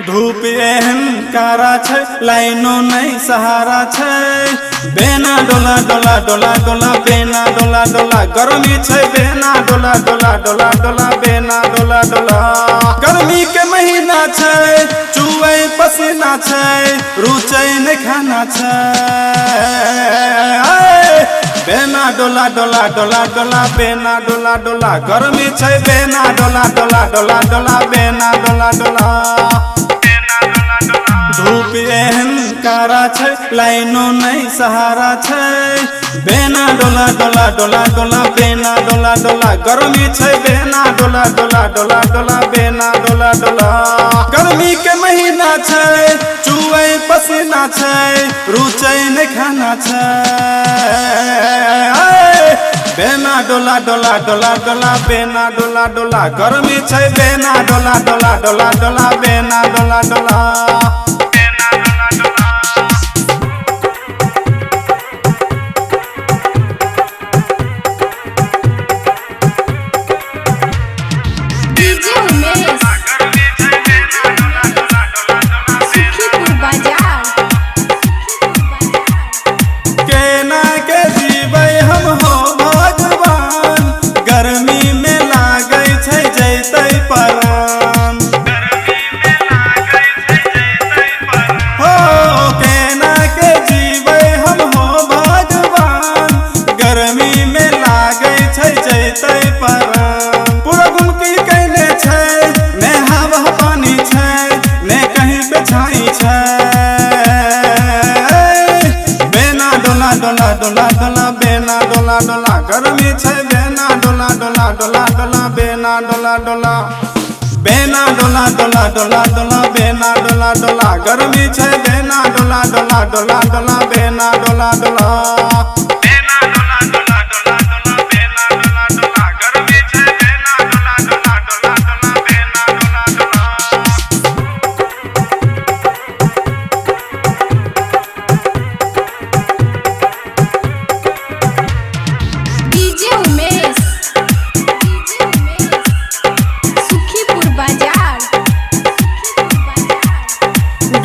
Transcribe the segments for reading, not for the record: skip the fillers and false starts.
धूप एहन कारा छै, लाइनो नहीं सहारा छै। बेना डोला डोला डोला डोला बेना डोला डोला गर्मी छै। बेना डोला डोला डोला डोला बेना डोला डोला गर्मी के महीना छै, चुए पसीना छै, रुचै नहीं खाना छै। बेना डोला डोला डोला डोला बेना डोला डोला गर्मी छै। बेना डोला डोला डोला डोला बेना डोला डोला धूप एहन कारा छै, लाइनो नहीं सहारा छै। बेना डोला डोला डोला डोला बेना डोला डोला गर्मी छै। बेना डोला डोला डोला डोला बेना डोला डोला गर्मी के महीना छै, चुए पसीना छै, रुचै नहीं खाना छै। बेना डोला डोला डोला डोला बेना डोला डोला गर्मी छै। बेना डोला डोला डोला डोला बेना डोला डोला पूरा घुमकी कैले छै, ने हवा पानी छै, ने कहीं पे छाई छै। बेना डोला डोला डोला डोला बेना डोला डोला गर्मी छै। बेना डोला डोला डोला डोला बेना डोला डोला बेना डोला डोला डोला डोला बेना डोला डोला गर्मी छै। बेना डोला डोला डोला डोला बेना डोला डोला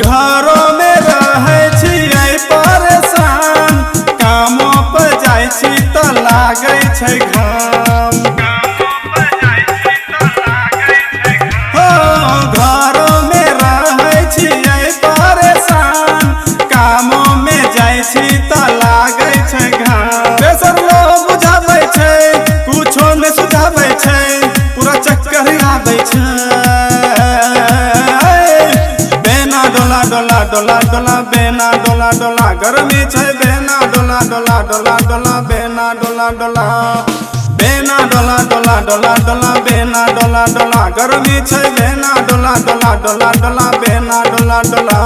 घरों में रहे छियै परेशान, कामों पर जाय छी तो लागे छै घाम। हो घरों में रहे छियै परेशान, कामों में जाय छी तो लागे छै घाम। बेसर लोग बुझाबै छै, कुछो ने सुझाबै छै, पूरा चक्कर आबै छै। डोला डोला डोला बेना डोला डोला गर्मी छै। बेना डोला डोला डोला डोला बेना डोला डोला बेना डोला डोला डोला डोला बेना डोला डोला गर्मी छै। बेना डोला डोला डोला डोला बेना डोला डोला